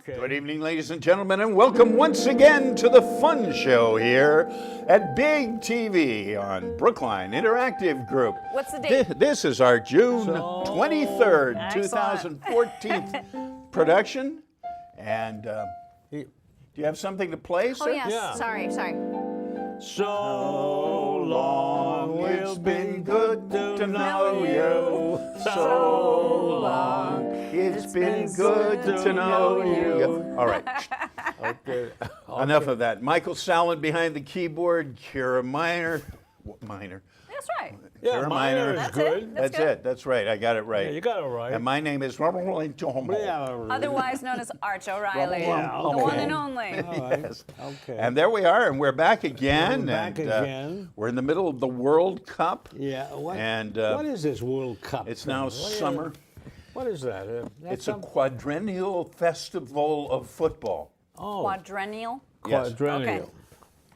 Okay. Good evening, ladies and gentlemen, and welcome once again to the Fun Show here at Big TV on Brookline Interactive Group. What's the date? This is our June 23rd, Excellent. 2014 production. And do you have something to play, sir? Oh, yes. Yeah. Sorry. So long, It's been good to know you. So long, it's been good to know you. All right. Okay. Enough of that. Michael Sallen behind the keyboard, Kiera Miner. That's right. Yeah, Kiera Miner is That's good. it. That's good. it. That's right. I got it right. Yeah, you got it right. And my name is Otherwise known as Arch O'Reilly. Yeah, The okay. one and only. Yes. Okay. And there we are, and we're back again. We're back and, again. We're in the middle of the World Cup. Yeah. What? And what is this World Cup? it's thing? now What is- summer. What is that? That's It's a some- quadrennial festival of football. Quadrennial. Yes. Quadrennial. Okay.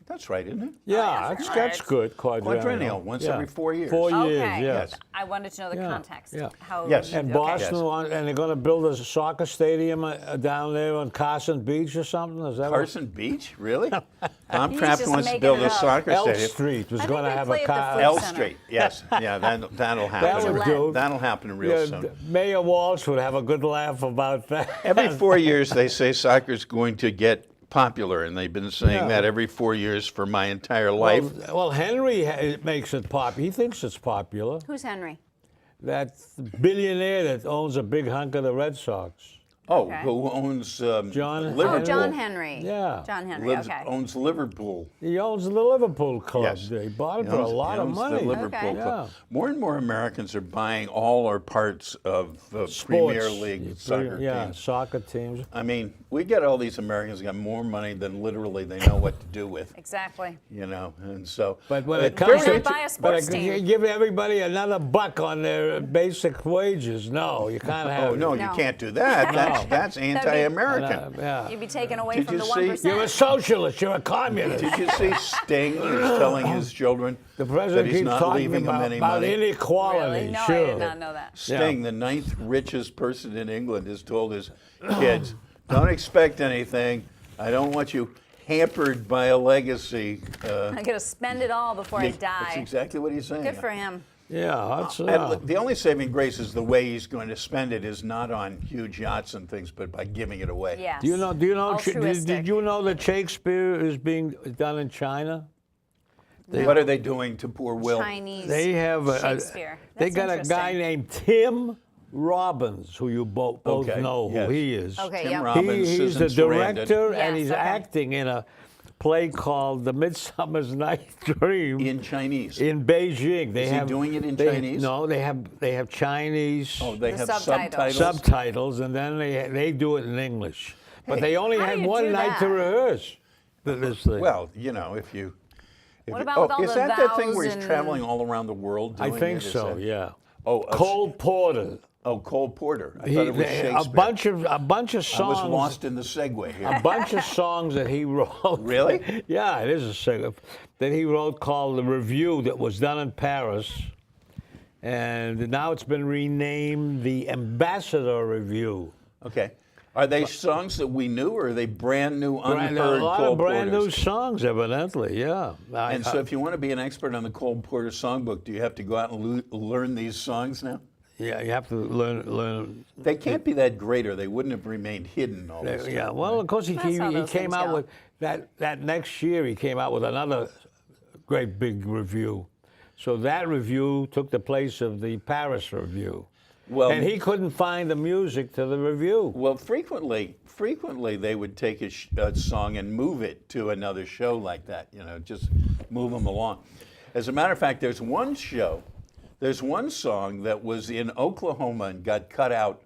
That's right, isn't it? Yeah, yes, that's good. Quadrennial, once every 4 years. 4 years, Okay. yes. I wanted to know the Yeah, context. yeah. How Yes. And okay. Boston, Yes. and they're going to build a soccer stadium down there on Carson Beach or something. Is that Carson Beach? Really? Tom He's Kraft just wants to making build it a up. soccer Elm stadium. Street was I going to think they have play a at the car. Food L Center. Street, yes. Yeah, that'll That happen. would do. That'll happen real Yeah, soon. Mayor Walsh would have a good laugh about that. Every 4 years, they say soccer's going to get popular, and they've been saying Yeah. that every 4 years for my entire life. Well, Henry makes it popular. He thinks it's popular. Who's Henry? That billionaire that owns a big hunk of the Red Sox. Okay. Who owns John Liverpool? Oh, John Henry. Yeah. John Henry. Okay. Owns Liverpool. He owns the Liverpool club. Yes. He bought it He for a owns- lot he of owns money. The Liverpool Okay. Club. Yeah. More and more Americans are buying all or parts of Premier League soccer Yeah, teams. soccer teams. I mean, we get all these Americans got more money than literally they know what to do with. Exactly. You know, and so. But when it Why comes not to buy a sports team? give everybody another buck on their basic wages. No, you can't have. Oh no, you No. can't do that. That's anti-American. Yeah. You'd be taken away Did from you the see- 1%. You're a socialist. You're a communist. Did you see Sting is telling his children The that president he's keeps not talking leaving them about, any about money? inequality. Really? No, sure. I did not know that. Sting, the 9th richest person in England, has told his kids, "Don't expect anything. I don't want you hampered by a legacy." I'm going to spend it all before I That's die. exactly what he's saying. Good for him. Yeah, that's And the only saving grace is the way he's going to spend it is not on huge yachts and things, but by giving it away. Yes. Do you know? Did Altruistic. you know that Shakespeare is being done in China? What are they doing to poor Will? Chinese They have Shakespeare. they That's got a guy interesting. named Tim Robbins, who you both Okay, know who yes. he is. Okay, Tim yeah. Robbins, He's Susan the Sarandon. director, and Yes, he's okay. acting in a play called The Midsummer's Night's Dream In Chinese. in Beijing. They Is he have doing it in they- Chinese? No, they have Chinese Oh, they The have subtitles. subtitles, and then they do it in English. But they only How do had you one do night to that? rehearse this thing. Well, you know, if you. What about with all is the that that thing where vowels he's and- traveling all around the world I doing think it? Is so. that- Yeah. Oh, Cole Porter. Cole Porter. I thought it was Shakespeare. a bunch of songs. I was lost in the segue here. A bunch of songs that he wrote. Really? Yeah, it is a singer that he wrote called The Review that was done in Paris. And now it's been renamed the Ambassador Review. Okay. Are they songs that we knew, or are they brand new, A unheard lot Cole of brand Porters? new songs, evidently, yeah. And so, if you want to be an expert on the Cole Porter songbook, do you have to go out and learn these songs now? Yeah, you have to learn. They can't be that great, or they wouldn't have remained hidden all this time. Yeah, well, of course, he That's how those came things out go. with that next year. He came out with another great big review. So that review took the place of the Paris review. Well, And he couldn't find the music to the review. Well, frequently they would take a song and move it to another show like that. You know, just move them along. As a matter of fact, there's one song that was in Oklahoma and got cut out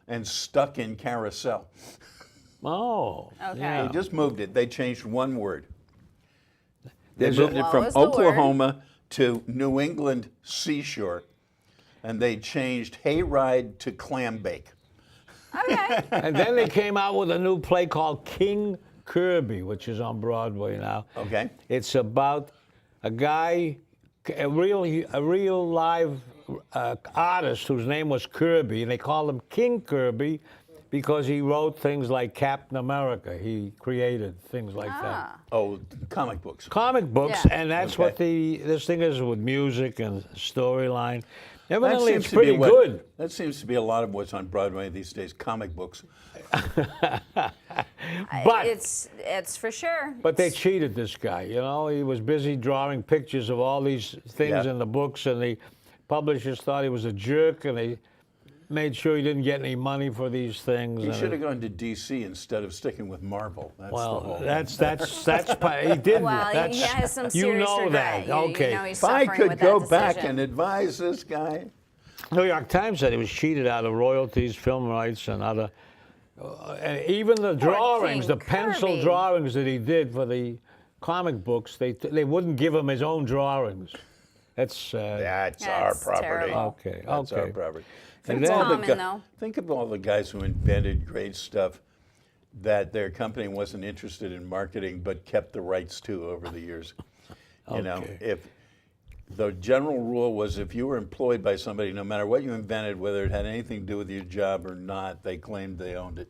and stuck in Carousel. Oh, Okay. yeah. They just moved it. They changed one word. They There's moved it What from was the word? Oklahoma to New England seashore, and they changed hayride to clam bake. Okay. And then they came out with a new play called King Kirby, which is on Broadway now. Okay. It's about a guy, a real live artist whose name was Kirby, and they called him King Kirby because he wrote things like Captain America. He created things like that. Oh, comic books. Comic books, Yeah. and that's Okay. what this thing is with music and storyline. That Evidently, seems it's to be pretty what- good. That seems to be a lot of what's on Broadway these days, comic books. But It's for sure. But they cheated this guy, you know. He was busy drawing pictures of all these things Yeah. in the books, and the publishers thought he was a jerk, and they made sure he didn't get any money for these things. He and should have gone to D.C. instead of sticking with Marvel. That's the Well, whole. he did. Well, that's, he has some you serious know regret. that. Okay. You know he's if I suffering could with go that back decision. and advise this guy. New York Times said he was cheated out of royalties, film rights, and other. And even the drawings, King the pencil Kirby. drawings that he did for the comic books, they wouldn't give him his own drawings. That's That's our That's property. terrible. Okay, That's our okay. property. And Think of all the common, though. think of all the guys who invented great stuff that their company wasn't interested in marketing but kept the rights to over the years. You know, Okay. if the general rule was if you were employed by somebody, no matter what you invented, whether it had anything to do with your job or not, they claimed they owned it.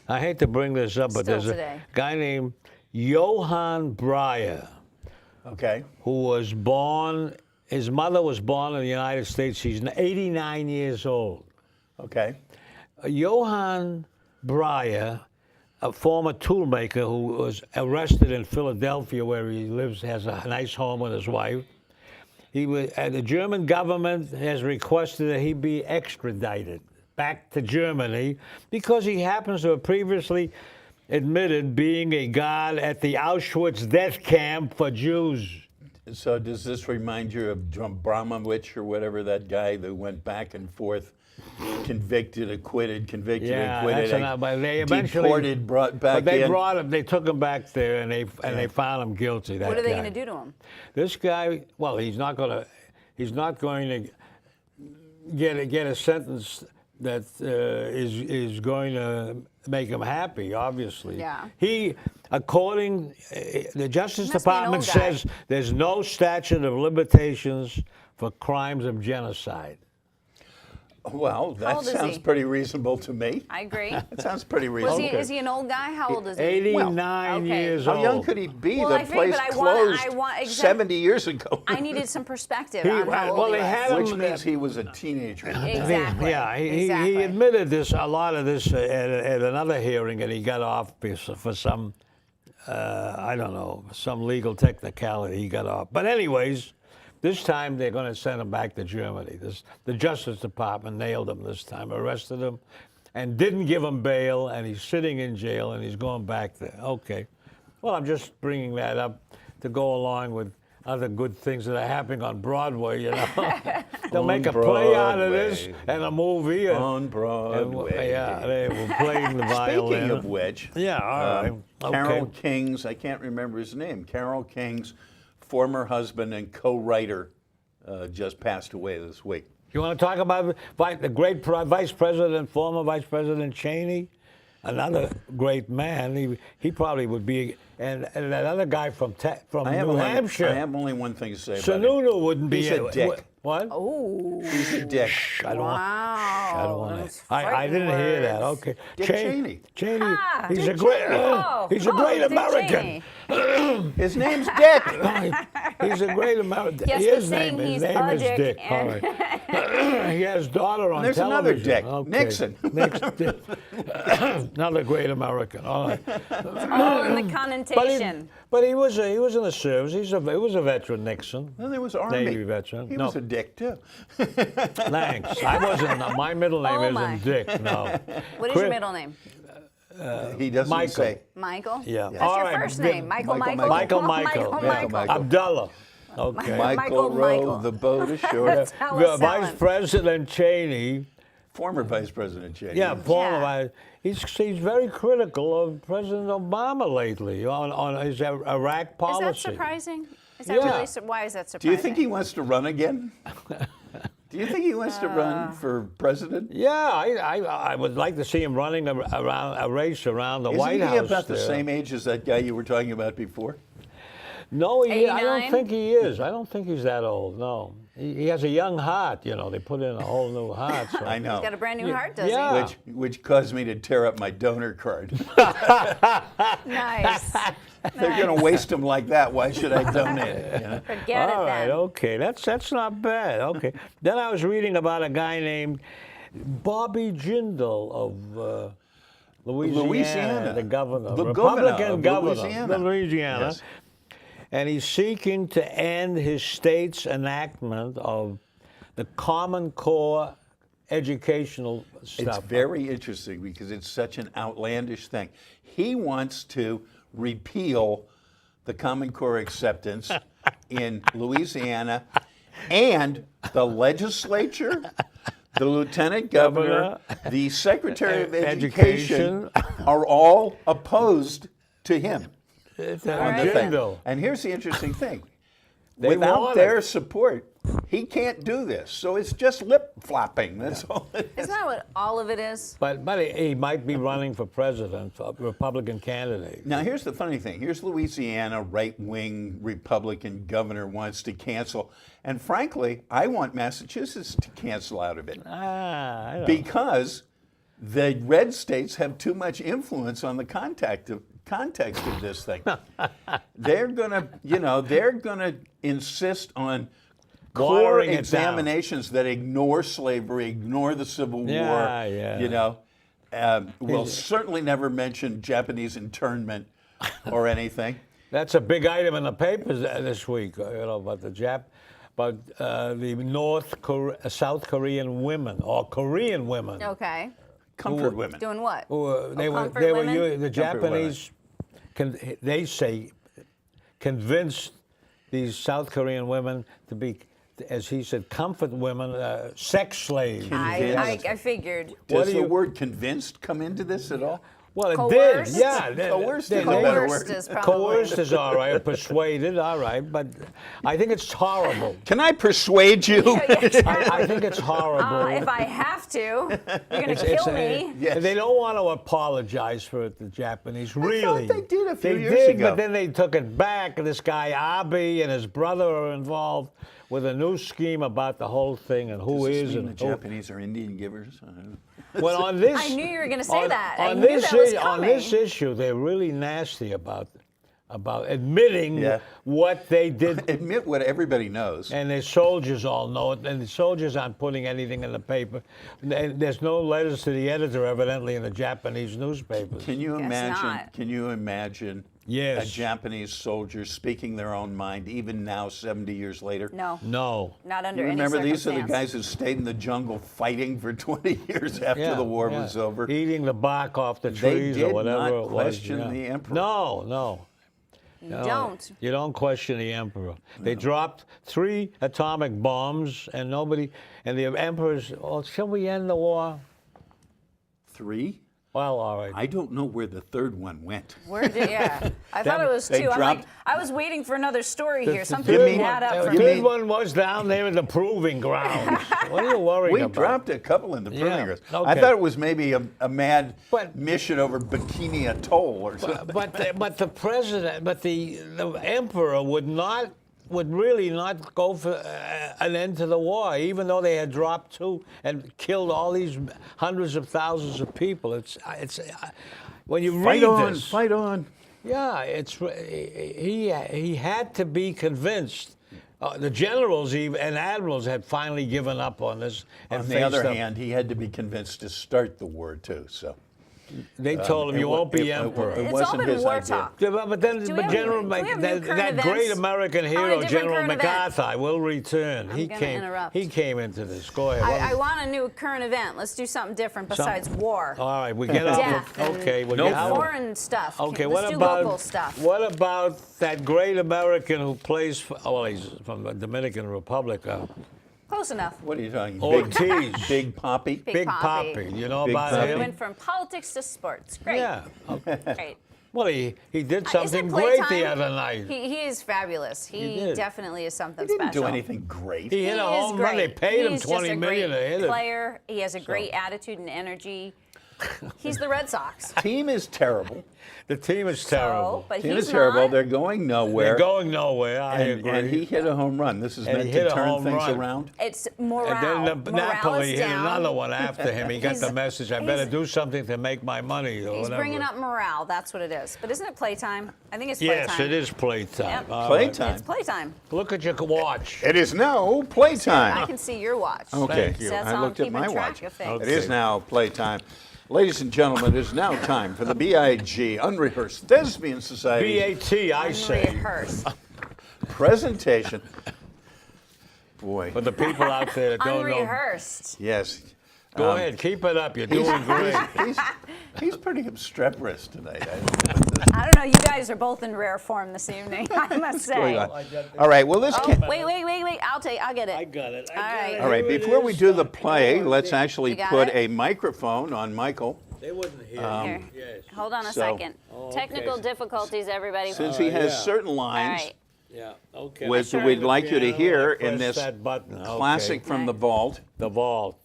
I hate to bring this up, but Still there's today. a guy named Johann Breyer Okay. who was born. His mother was born in the United States. She's 89 years old. Okay. Johann Breyer, a former toolmaker who was arrested in Philadelphia, where he lives, has a nice home with his wife. The German government has requested that he be extradited back to Germany because he happens to have previously admitted being a guard at the Auschwitz death camp for Jews. So does this remind you of Bromwich or whatever, that guy that went back and forth, convicted, acquitted, convicted, Yeah, acquitted, that's enough. But they eventually deported, brought back But they in? brought him. They took him back there, and they found him guilty. That What are they guy. going to do to him? This guy, well, he's not going to get a sentence that is going to make him happy. Obviously, Yeah. The Justice Must be an Department old guy. says there's no statute of limitations for crimes of genocide. Well, that old is sounds he? pretty reasonable to me. I agree. That sounds pretty Was reasonable. he, is he an old guy? How old is he? 89 okay. years How old. young could he be? Well, the I figured, place but closed I want 70 years ago. I needed some perspective He- on how old well, he they was. had him- Which means he was a teenager. Exactly. Yeah, he Exactly. admitted a lot of this at another hearing, and he got off for some, I don't know, some legal technicality. He got off. But anyways, this time they're going to send him back to Germany. The Justice Department nailed him this time, arrested him, and didn't give him bail, and he's sitting in jail, and he's going back there. Okay. Well, I'm just bringing that up to go along with other good things that are happening on Broadway, you know. They'll make a play out of this Broadway. and a movie. On Broadway. Yeah, they were playing the violin. Speaking of which, Yeah, all right. Carol Okay. King's, I can't remember his name, Carol King's former husband and co-writer just passed away this week. You want to talk about the great Vice President, former Vice President Cheney? Another great man. He probably would be, and that other guy from New Hampshire, I have only one thing to say about him. Sununu wouldn't be. He's a dick. What? Oh, He's a dick. I don't want. wow. I don't want Those to. I didn't frightening hear that. words. Okay. Dick Cheney. Cheney. Ah, He's Dick a great. Cheney. Oh, He's a great Dick American. Cheney. His name's Dick. He's a great American. Yes, His but name, saying his he's name a is dick Dick. All and- right. He has daughter on There's another television. Dick, Okay. Nixon. Another great American. All right. Oh, and the connotation. But he was in the service. He was a veteran, Nixon. Well, there was Army. Navy veteran. He No. was a dick, too. Thanks. I wasn't. My middle name Oh, isn't my. Dick. No. What is Chris- your middle name? He doesn't Michael. say. Michael? Yeah. That's All your right, first good. name. Michael. Michael. Michael. Michael. Abdullah. Okay. Michael Michael. rowed the boat ashore. That's how it's Vice selling. President Cheney. Former Vice President Cheney. Yeah, former Yeah. vice. He's very critical of President Obama lately on his Iraq Is policy. that surprising? Is that Yeah. really why is that Do surprising? you think he wants to run again? Do you think he wants to run for president? Yeah, I would like to see him running around a race around the White Isn't he House. about the there. same age as that guy you were talking about before? No, I don't 89? think he is. I don't think he's that old. No. He has a young heart, you know. They put in a whole new heart. So. I know. He's got a brand new heart, does Yeah. Which caused me to tear up my donor card. he? Nice. They're going to waste them like that. Why should I donate it? You know? Forget All it right, then. okay. That's not bad. Okay. Then I was reading about a guy named Bobby Jindal of Louisiana, the governor, The Republican governor of governor of Louisiana. Yes. And he's seeking to end his state's enactment of the Common Core educational stuff. It's very interesting because it's such an outlandish thing. He wants to repeal the Common Core acceptance in Louisiana, and the legislature, the lieutenant governor, the secretary of education are all opposed to him. It's on the thing. Jindal. And here's the interesting thing. They Without want their it. support, he can't do this. So it's just lip flopping. That's all it is. Isn't that what all of it is? But he might be running for president, a Republican candidate. Now, here's the funny thing. Here's Louisiana, right-wing Republican governor wants to cancel. And frankly, I want Massachusetts to cancel out of it. I don't Because the red states have too much influence on the context of this thing. They're gonna insist on core Watering it down. examinations that ignore slavery, ignore the Civil War. Yeah. You know, will certainly never mention Japanese internment or anything. That's a big item in the papers this week. You know about the South Korean women or Korean women. Okay. Comfort women. Doing what? They were comfort women? the Japanese. They say convinced these South Korean women to be, as he said, comfort women, sex slaves. I figured. Does do the you- word convinced come into this at all? Well, it Coerced? did. Yeah. Coerced they- is a better Coerced word. is probably. Coerced is all right. Persuaded, all right. But I think it's horrible. Can I persuade you? I think it's horrible. If I have to, you're going to kill me. Yes. They don't want to apologize for it, the Japanese, really. they did a few They years did, ago. but then they took it back. This guy, Abe, and his brother are involved with a new scheme about the whole thing and who Does is this mean and the who. Japanese are Indian givers? I don't know. Well, on this, I knew you were going to say that. I On knew this, that was on coming. this issue, they're really nasty about admitting Yeah. what they did. Admit what everybody knows. And the soldiers all know it, and the soldiers aren't putting anything in the paper. And there's no letters to the editor, evidently, in the Japanese newspapers. Can you Guess imagine? not. Can you imagine Yes. a Japanese soldier speaking their own mind, even now, 70 years later? No, No. not under You any remember these are the circumstance. guys who stayed in the jungle fighting for 20 years after the war was over. Eating the bark off the They trees did or whatever not it was. question yeah. the emperor. No. You don't. You don't question the emperor. They dropped 3 atomic bombs, and the emperor's, shall we end the war? 3? Well, all right. I don't know where the third one went. Yeah. I thought it was They 2. I'm like, dropped- I was waiting for another story here. The Something third didn't one- add up for The me. third one was down there in the proving grounds. What are you worried We about? dropped a couple in the proving Yeah, grounds. okay. I thought it was maybe a mad But- mission over Bikini Atoll or something. But the president, the emperor would really not go for an end to the war, even though they had dropped 2 and killed all these hundreds of thousands of people. It's when you read this, Fight on. yeah, he had to be convinced. The generals and admirals had finally given up on this. And On the other faced up. hand, he had to be convinced to start the war too. So they told him, "You won't be emperor." It It's all wasn't been his war idea. talk. Yeah, but then, Do we have- General, do we have new that current great events? American How many hero, different General current events? MacArthur, will return. I'm gonna interrupt. He came into this. Go ahead. I want a new current event. Let's do something different besides war. All right, we get off. Death and Okay, we'll No get out. foreign stuff. Okay, Let's what do about local stuff. what about that great American who plays? He's from the Dominican Republic. Close enough. What are you talking? Ortiz. Big Poppy. Big Poppy. You know Big about Poppy. him? Went from politics to sports. Great. Yeah. Okay. Great. Well, he did Is it something great the playtime? other night. He is fabulous. He did. definitely is something He didn't special. do anything great. He hit a home run. They paid him He's $20 just a million great to hit it. player. He has a great attitude and energy. He's the Red Sox. Team is terrible. The team is terrible. So, but Team he's is terrible. not. They're going nowhere. They're going nowhere. I agree. And he hit a home run. This is And meant he to hit a turn home things run. around. It's And morale. then Morale Napoli is hit down. another one after him. He got He's- the message, I better he's- do something to make my money or He's whatever. bringing up morale. That's what it is. But isn't it playtime? I think it's playtime. Yes, it is playtime. Yep. All Playtime. It's playtime. Look at your watch. It is now I playtime. can see your watch. Okay, Thank you. So that's I how I'm looked at keeping my track watch. of things. It is now playtime. Ladies and gentlemen, it is now time for the BIG Unrehearsed Thespian Society BAT, I say. Unrehearsed. presentation. Boy, For the people out there that don't know. Unrehearsed. yes. Go ahead, keep it up. You're doing great. He's pretty obstreperous tonight. I don't know. You guys are both in rare form this evening, I must Going say. on. All right, well, this Oh, can. wait. I'll get it. I got it. All right. All right, Here it before we is. do the play, let's actually You got put it? a microphone on Michael. They wouldn't hear Here. you. Yes. Hold on a So- second. okay. Technical difficulties, everybody. Since he has yeah. certain All lines, right. Yeah. Okay. which Sure. we'd like you to Piano, hear I press in this that button. Okay. classic from the vault. The vault.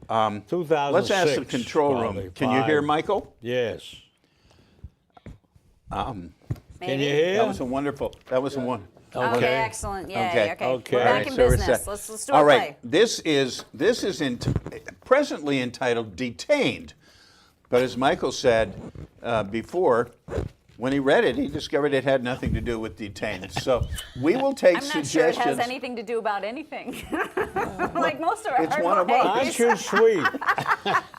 2006. Let's ask the control probably. room. Can you hear Five. Michael? Yes. Maybe. Can you hear? That was a wonderful. That was a one. Okay, excellent. Yay. Okay. Okay. Okay. We're All back right, in so we're business. set. Let's do All a right. play. This is presently entitled "Detained," but as Michael said before, when he read it, he discovered it had nothing to do with detained. So we will take I'm not sure it suggestions. has anything to do about anything. Like most of our It's one of plays. Aren't you sweet?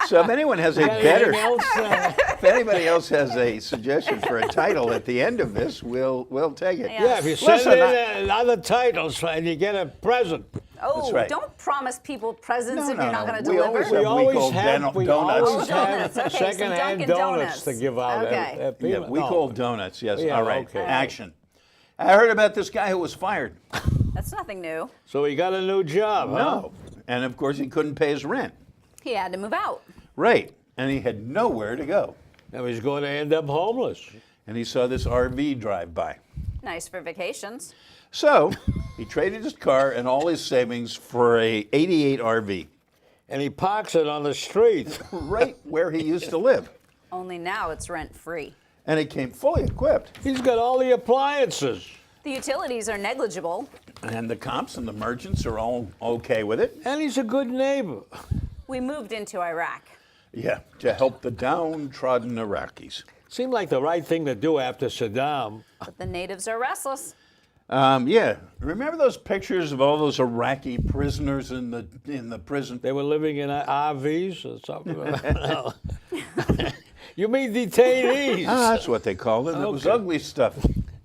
So if anyone has a better, Anything else? if anybody else has a suggestion for a title at the end of this, we'll take it. Yeah. Yeah, if you send Listen, in other titles and you get a present. Oh, That's right. don't promise people presents No, if no, you're not no. going to We deliver. always We have always call have, we donuts. always Oh, donuts. have Okay, some secondhand Dunkin' donuts to give out. Okay. at Yeah, people. we No. call donuts. Yes. Yeah, All right. okay. Action. I heard about this guy who was fired. That's nothing new. So he got a new job, huh? No. And of course, he couldn't pay his rent. He had to move out. Right. And he had nowhere to go. Now he's going to end up homeless. And he saw this RV drive by. Nice for vacations. So he traded his car and all his savings for a '88 RV, And he parks it on the street. right where he used to live. Only now it's rent free. And it came fully equipped. He's got all the appliances. The utilities are negligible. And the cops and the merchants are all okay with it. And he's a good neighbor. We moved into Iraq. Yeah, to help the downtrodden Iraqis. Seemed like the right thing to do after Saddam. But the natives are restless. Yeah, remember those pictures of all those Iraqi prisoners in the prison? They were living in RVs or something. No. You mean detainees? That's what they called it. It was Okay. ugly stuff.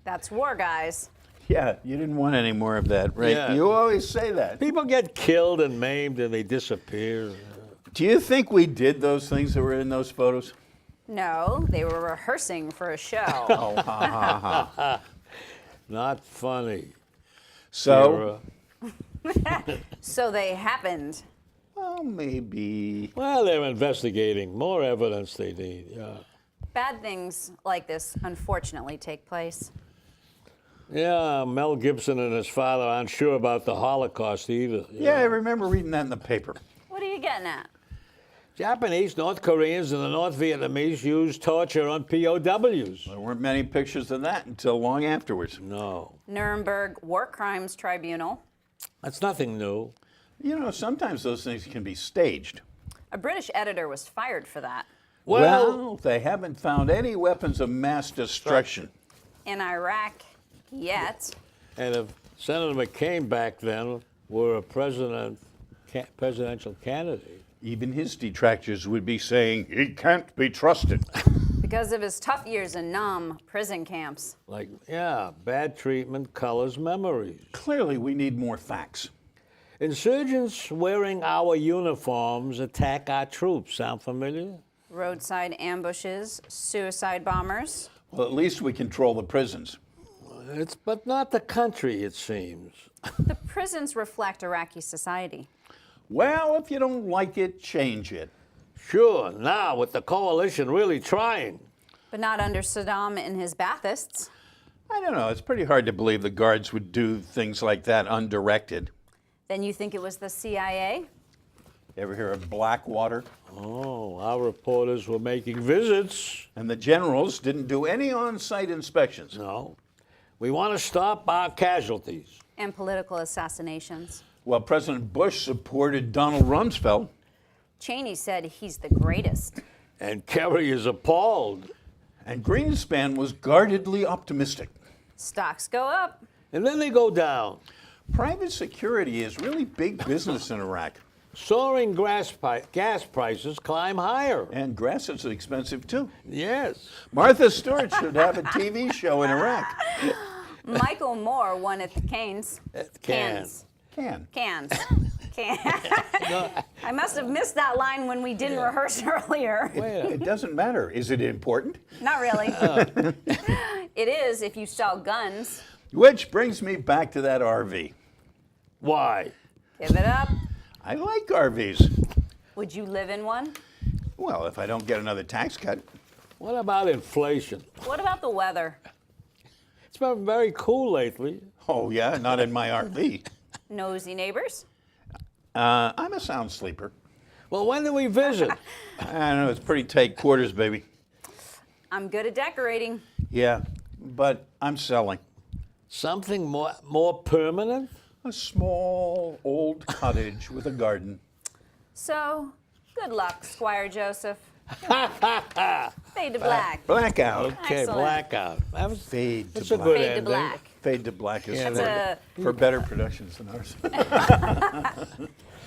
That's war, guys. Yeah, you didn't want any more of that, right? Yeah. You always say that. People get killed and maimed and they disappear. Do you think we did those things that were in those photos? No, they were rehearsing for a show. Oh, ha, ha, ha. Not funny. So, Kira. So they happened. well, maybe. Well, they're investigating. More evidence they need. Yeah. Bad things like this, unfortunately, take place. Yeah, Mel Gibson and his father aren't sure about the Holocaust either. Yeah, I remember reading that in the paper. What are you getting at? Japanese, North Koreans, and the North Vietnamese used torture on POWs. There weren't many pictures of that until long afterwards. No, Nuremberg War Crimes Tribunal. that's nothing new. You know, sometimes those things can be staged. A British editor was fired for that. Well, they haven't found any weapons of mass destruction. In Iraq, yet. And if Senator McCain back then were a presidential candidate, Even his detractors would be saying, he can't be trusted. Because of his tough years in Nam prison camps. like, yeah, bad treatment colors memories. Clearly, we need more facts. Insurgents wearing our uniforms attack our troops. Sound familiar? Roadside ambushes, suicide bombers. Well, at least we control the prisons. But not the country, it seems. The prisons reflect Iraqi society. Well, if you don't like it, change it. Sure, now with the coalition really trying. But not under Saddam and his Baathists. I don't know. It's pretty hard to believe the guards would do things like that undirected. Then you think it was the CIA? Ever hear of Blackwater? Oh, our reporters were making visits. And the generals didn't do any on-site inspections. No. We want to stop our casualties. And political assassinations. Well, President Bush supported Donald Rumsfeld. Cheney said he's the greatest. And Kerry is appalled. And Greenspan was guardedly optimistic. Stocks go up. And then they go down. Private security is really big business in Iraq. Soaring gas prices climb higher. And grass is expensive too. Yes. Martha Stewart should have a TV show in Iraq. Michael Moore won at the Canes. Cans. Can. Cans. I must have missed that line when we didn't rehearse earlier. It doesn't matter. Is it important? Not really. It is if you sell guns. Which brings me back to that RV. Why? Give it up. I like RVs. Would you live in one? Well, if I don't get another tax cut. What about inflation? What about the weather? It's been very cool lately. Oh, yeah, not in my RV. Nosy neighbors? I'm a sound sleeper. Well, when do we visit? I don't know, it's pretty tight quarters, baby. I'm good at decorating. Yeah, but I'm selling. Something more permanent? A small old cottage with a garden. So, good luck, Squire Joseph. Fade to black. Blackout. Okay, Excellent. Blackout. That was, Fade to that's a black. good Fade to ending. black. Fade to black is That's for better productions than ours.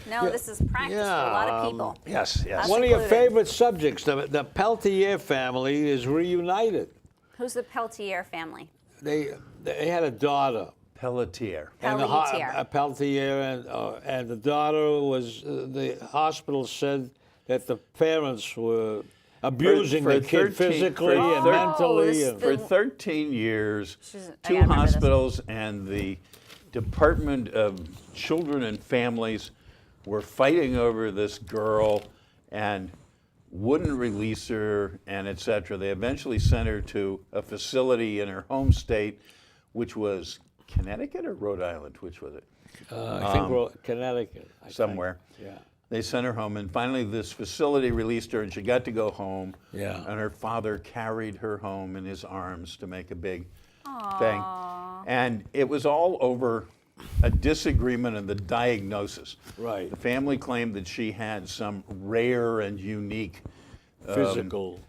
No, this is practice for a lot of people. Yes, yes. Us One of your included. favorite subjects, the Peltier family is reunited. Who's the Peltier family? They had a daughter. Pelletier. And the Peltier. Peltier, and the daughter was, the hospital said that the parents were abusing For the kid 13 physically for and 13 mentally. this- and- For 13 years, I two remember this. hospitals and the Department of Children and Families were fighting over this girl and wouldn't release her and et cetera. They eventually sent her to a facility in her home state, which was Connecticut or Rhode Island? Which was it? I think Connecticut. I think. Somewhere. Yeah. They sent her home, and finally this facility released her, and she got to go home. Yeah. And her father carried her home in his arms to make a big thing. And it was all over a disagreement in the diagnosis. Right. The family claimed that she had some rare and unique Physical.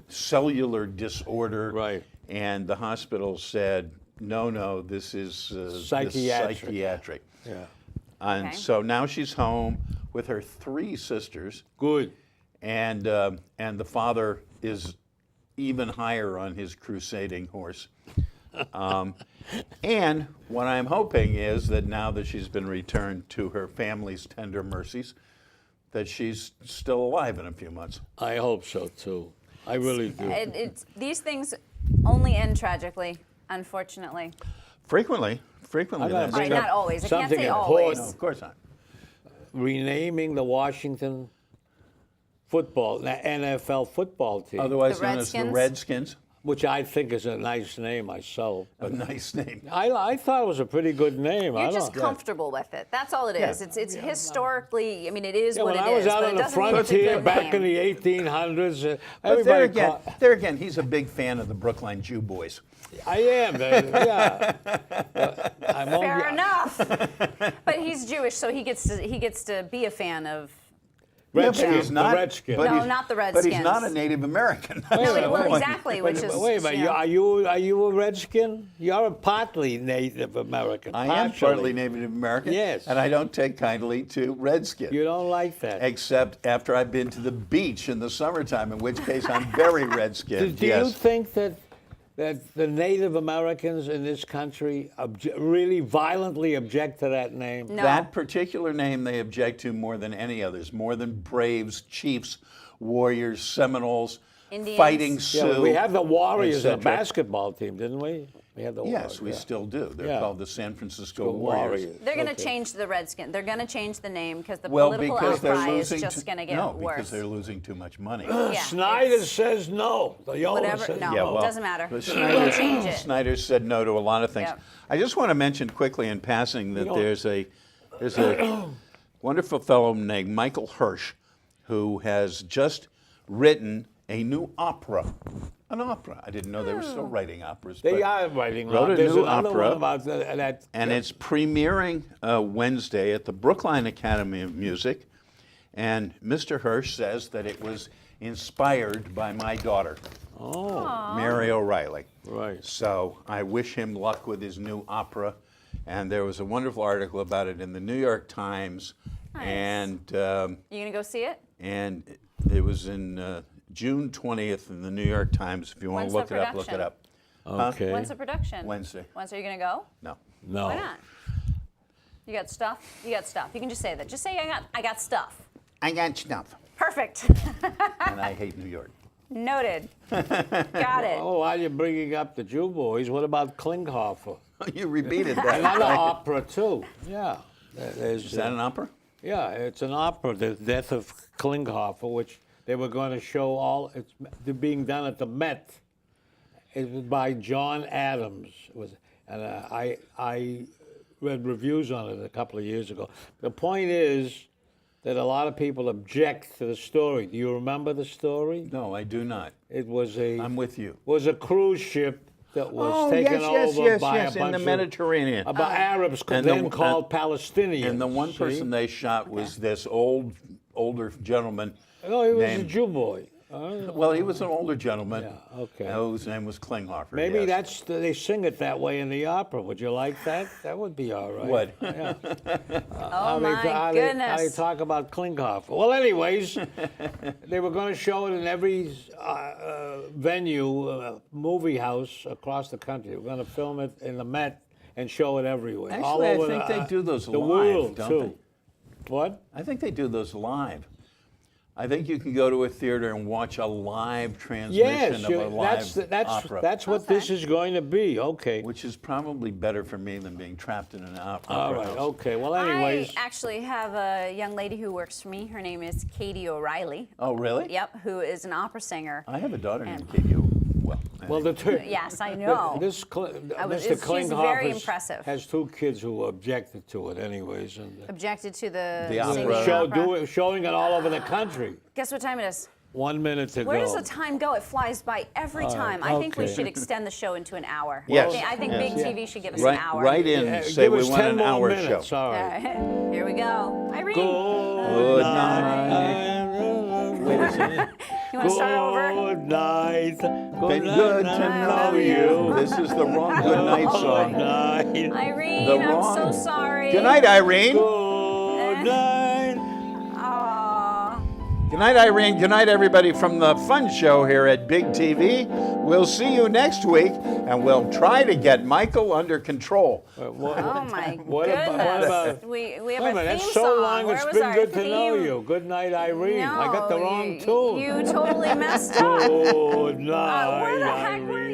cellular disorder. Right. And the hospital said, no, this is Psychiatric. psychiatric. Yeah. And Okay. so now she's home with her 3 sisters, Good. and the father is even higher on his crusading horse. And what I'm hoping is that now that she's been returned to her family's tender mercies, that she's still alive in a few months. I hope so too. I really do. These things only end tragically, unfortunately. Frequently. I gotta All right, bring not up always. I can't something say No, always. of course not. Renaming the Washington NFL football team, Otherwise The known as the Redskins? Redskins. which I think is a nice name myself. A nice name. I thought it was a pretty good name. I You're don't- just comfortable with it. That's all it is. Yeah. It's historically, I mean, it is Yeah, what when it I was is, out but on it the doesn't mean it's a frontier good back in name. the 1800s, But there everybody again, he's a big fan of the Brookline Jew boys. I am. Yeah. I'm Fair only- enough. But he's Jewish, so he gets to be a fan of. Redskins, but the Redskins. but No, he's- not the But he's Redskins. not a Native American. No, Wait, well, wait, exactly, which is. Wait a minute. you know, Are you a Redskin? You're a partly Native American. I am partially. partly Native American. Yes. And I don't take kindly to Redskin. You don't like that. Except after I've been to the beach in the summertime, in which case I'm very Redskin. Do yes. you think that the Native Americans in this country really violently object to that name? No. That particular name they object to more than any others, more than Braves, Chiefs, Warriors, Seminoles, Indians. Fighting Yeah, Sioux. we had the Warriors, a etc. basketball team, didn't we? We had the Yes, Warriors. we yeah. still do. They're Yeah. called the San Francisco The Warriors. They're going to Okay. change the Redskin. They're going to change the name because the Well, political because they're outcry is losing just going to get no, worse. because they're losing too much money. Yeah, Snyder it's- says no. The owner Whatever. says No, Yeah, well, doesn't matter. but We'll change it. Snyder said no to a lot of things. Yep. I just want to mention quickly in passing that don't- there's a wonderful fellow named Michael Hirsch, who has just written a new opera. An opera. I didn't know they were still writing operas. They but are writing. wrote a There's new another opera. one about that. And it's premiering Wednesday at the Brookline Academy of Music. And Mr. Hirsch says that it was inspired by my daughter, Mary O'Riley. Right. So I wish him luck with his new opera. And there was a wonderful article about it in the New York Times. Nice. And You gonna go see it? and it was in June 20th in the New York Times. If you want When's to look the it up, look it production? up. Okay. When's the production? Wednesday. Wednesday. Are you gonna go? No. No. Why not? You got stuff? You got stuff. You can just say that. Just say I got stuff. I got stuff. Perfect. And I hate New York. Noted. Got it. Oh, while you're bringing up the Jew boys, what about Klinghoffer? You repeated that. Another opera too. Yeah. There's, Is that an opera? yeah, it's an opera, The Death of Klinghoffer, which they were going to show all. It's being done at the Met. It was by John Adams. It was, and I read reviews on it a couple of years ago. The point is that a lot of people object to the story. Do you remember the story? No, I do not. It was I'm with you. a cruise ship that was taken over by a bunch in the of Mediterranean. Arabs, And then the- called Palestinians. And the one see? person they shot was this older gentleman. No, he was a named- Jew boy. Well, he was an older gentleman. Yeah, okay. Whose name was Klinghoffer. Maybe yes. they sing it that way in the opera. Would you like that? That would be all right. What? Yeah. Oh my I goodness. talk about Klinghoffer. Well, anyways, they were going to show it in every venue, movie house across the country. They were going to film it in the Met and show it everywhere. all Actually, I over think they do those the live, world don't too. What? I think they do those live. I think you can go to a theater and watch a live transmission Yes, of a live opera. that's what this is going to be. Okay. Which is probably better for me than being trapped in an opera All right. house. Okay. Well, anyways. I actually have a young lady who works for me. Her name is Katie O'Riley. Oh, really? Yep, who is an opera singer. I have a daughter named And- Katie. Well, Yes, I know. Mr. she's very Klinghoffer impressive. has two kids who objected to it, anyways, and Objected to the opera. singing opera. showing it all over the country. Guess what time it is? 1 minute to Where go. does the time go? It flies by every time. I think we okay. should extend the show into an hour. Yes, I think yes. Big TV should give us an hour. Right in, Yeah, say give we us want 10 an more hour minutes. show. All right. Here we go. Irene, Good night. Wait a second. you want to start over? Good night. Been good to know you. This is the wrong good night Good song. night. Irene, The I'm wrong- so sorry. Good night, Irene. Good night. Aw. Good night, Irene. Good night, everybody from the Fun Show here at Big TV. We'll see you next week, and we'll try to get Michael under control. Oh my What goodness. about- we have Wait a a minute, theme that's so song. long. Where It's was been our good to know theme? you. Good night, Irene. No, I got the wrong tune. You totally messed up. Good night, Where the heck were Irene.